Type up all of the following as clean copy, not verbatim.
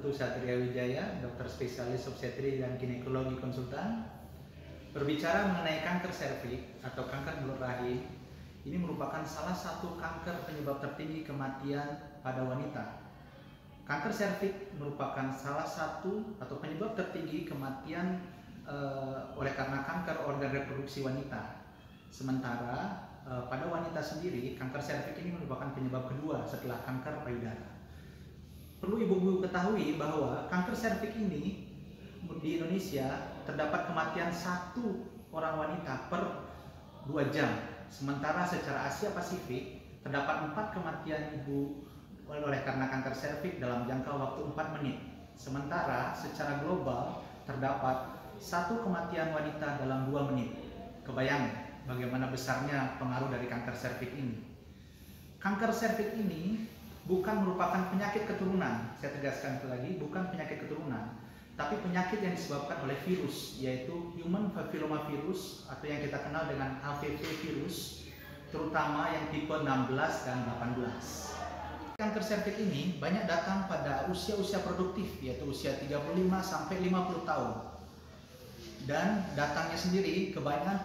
Putu Satria Wijaya, dokter spesialis obstetri dan ginekologi konsultan. Berbicara mengenai kanker serviks atau kanker mulut rahim, ini merupakan salah satu kanker penyebab tertinggi kematian pada wanita. Kanker serviks merupakan salah satu atau penyebab tertinggi kematian oleh karena kanker organ reproduksi wanita. Sementara pada wanita sendiri, kanker serviks ini merupakan penyebab kedua setelah kanker payudara. Perlu ibu-ibu ketahui bahwa kanker serviks ini di Indonesia terdapat kematian 1 orang wanita per 2 jam. Sementara secara Asia Pasifik terdapat 4 kematian ibu oleh karena kanker serviks dalam jangka waktu 4 menit. Sementara secara global terdapat 1 kematian wanita dalam 2 menit. Kebayang bagaimana besarnya pengaruh dari kanker serviks ini. Kanker serviks ini bukan merupakan penyakit keturunan. Saya tegaskan itu lagi, bukan penyakit keturunan, tapi penyakit yang disebabkan oleh virus, yaitu human papillomavirus atau yang kita kenal dengan HPV virus, terutama yang tipe 16 dan 18. Kanker serviks ini banyak datang pada usia-usia produktif, yaitu usia 35 sampai 50 tahun. Dan datangnya sendiri kebanyakan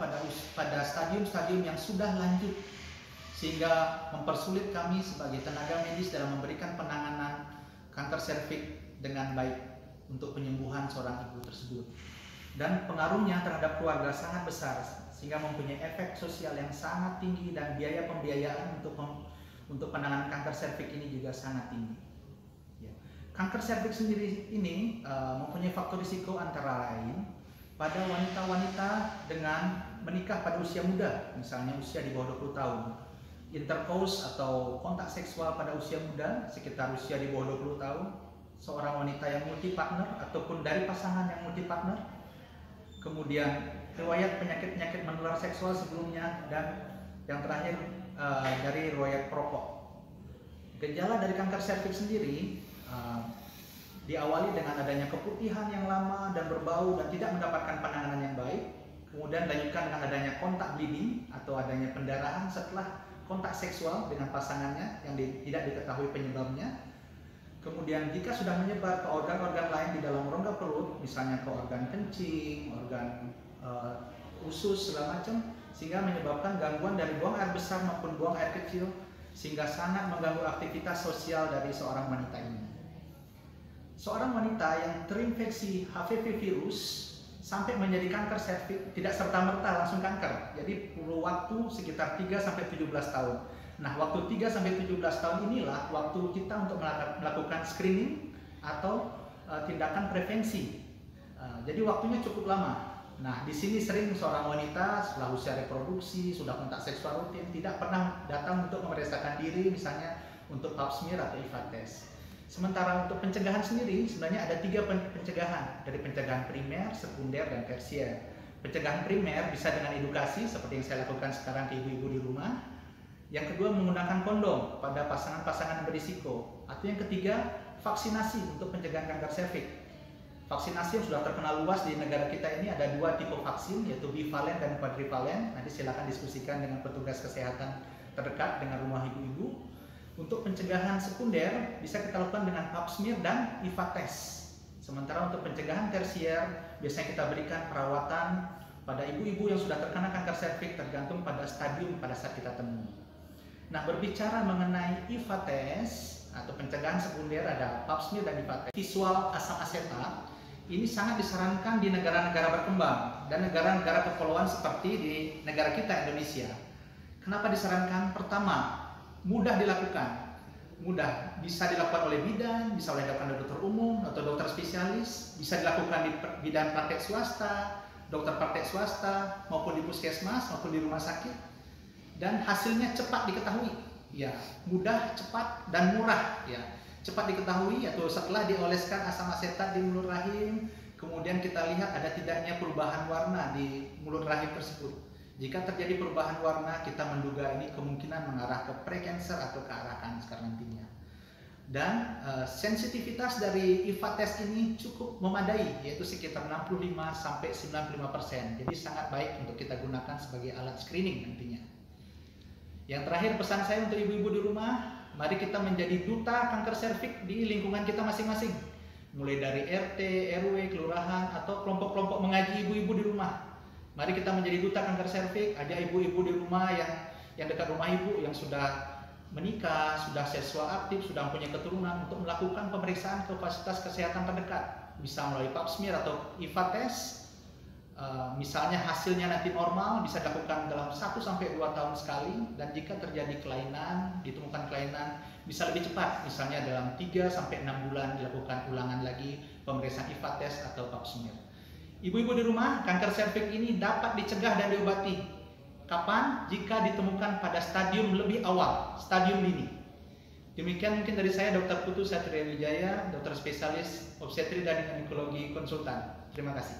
pada stadium-stadium yang sudah lanjut, sehingga mempersulit kami sebagai tenaga medis dalam memberikan penanganan kanker serviks dengan baik untuk penyembuhan seorang ibu tersebut. Dan pengaruhnya terhadap keluarga sangat besar, sehingga mempunyai efek sosial yang sangat tinggi dan biaya pembiayaan untuk penanganan kanker serviks ini juga sangat tinggi. Ya. Kanker serviks sendiri ini mempunyai faktor risiko antara lain pada wanita-wanita dengan menikah pada usia muda, misalnya usia di bawah 20 tahun. Intercourse atau kontak seksual pada usia muda, sekitar usia di bawah 20 tahun, seorang wanita yang multi partner ataupun dari pasangan yang multi partner, kemudian riwayat penyakit-penyakit menular seksual sebelumnya, dan yang terakhir dari riwayat perokok. Gejala dari kanker serviks sendiri diawali dengan adanya keputihan yang lama dan berbau dan tidak mendapatkan penanganan yang baik, kemudian dilanjutkan dengan adanya kontak bleeding atau adanya pendarahan setelah kontak seksual dengan pasangannya yang tidak diketahui penyebabnya. Kemudian jika sudah menyebar ke organ-organ lain di dalam rongga perut, misalnya ke organ kencing, organ usus segala macam, sehingga menyebabkan gangguan dari buang air besar maupun buang air kecil, sehingga sangat mengganggu aktivitas sosial dari seorang wanita ini. Seorang wanita yang terinfeksi HPV virus sampai menjadi kanker serviks tidak serta-merta langsung kanker. Jadi perlu waktu sekitar 3-17 tahun. Nah, waktu 3-17 tahun inilah waktu kita untuk melakukan screening atau tindakan prevensi. Jadi waktunya cukup lama. Nah, di sini sering seorang wanita setelah usia reproduksi, sudah kontak seksual rutin, tidak pernah datang untuk memeriksakan diri, misalnya untuk pap smear atau IVA test. Sementara untuk pencegahan sendiri, sebenarnya ada 3 pencegahan, dari pencegahan primer, sekunder, dan tersier. Pencegahan primer bisa dengan edukasi, seperti yang saya lakukan sekarang ke ibu-ibu di rumah. Yang kedua, menggunakan kondom pada pasangan-pasangan yang berisiko. Atau yang ketiga, vaksinasi untuk pencegahan kanker serviks. Vaksinasi yang sudah terkenal luas di negara kita ini ada 2 tipe vaksin, yaitu bivalen dan quadrivalen. Nanti silakan diskusikan dengan petugas kesehatan terdekat dengan rumah ibu-ibu. Untuk pencegahan sekunder bisa kita lakukan dengan pap smear dan IVA test. Sementara untuk pencegahan tersier biasanya kita berikan perawatan pada ibu-ibu yang sudah terkena kanker serviks tergantung pada stadium pada saat kita temui. Nah, berbicara mengenai IVA test atau pencegahan sekunder, ada pap smear dan IVA test. Visual asam asetat ini sangat disarankan di negara-negara berkembang dan negara-negara kepulauan seperti di negara kita Indonesia. Kenapa disarankan? Pertama, mudah dilakukan. Mudah, bisa dilakukan oleh bidan, bisa dilakukan oleh dokter umum atau dokter spesialis, bisa dilakukan di bidan praktek swasta, dokter praktek swasta, maupun di puskesmas maupun di rumah sakit, dan hasilnya cepat diketahui. Ya, mudah, cepat, dan murah. Ya, cepat diketahui atau setelah dioleskan asam asetat di mulut rahim, kemudian kita lihat ada tidaknya perubahan warna di mulut rahim tersebut. Jika terjadi perubahan warna, kita menduga ini kemungkinan mengarah ke prekanker atau ke arah kanker nantinya. Dan sensitivitas dari IVA test ini cukup memadai, yaitu sekitar 65-95%. Jadi sangat baik untuk kita gunakan sebagai alat screening nantinya. Yang terakhir, pesan saya untuk ibu-ibu di rumah, mari kita menjadi duta kanker serviks di lingkungan kita masing-masing. mulai dari RT, RW, kelurahan, atau kelompok-kelompok mengaji ibu-ibu di rumah. Mari kita menjadi duta kanker serviks, ajak ibu-ibu di rumah yang dekat rumah ibu yang sudah menikah, sudah seksual aktif, sudah punya keturunan untuk melakukan pemeriksaan ke fasilitas kesehatan terdekat, bisa melalui pap smear atau IVA test. Misalnya hasilnya nanti normal, bisa dilakukan dalam 1-2 tahun sekali, dan jika terjadi kelainan, ditemukan kelainan, bisa lebih cepat, misalnya dalam 3-6 bulan dilakukan ulangan lagi pemeriksaan IVA test atau pap smear. Ibu-ibu di rumah, kanker serviks ini dapat dicegah dan diobati. Kapan? Jika ditemukan pada stadium lebih awal, stadium dini. Demikian mungkin dari saya, Dr. Putu Satria Wijaya, dokter spesialis obstetri dan ginekologi konsultan. Terima kasih.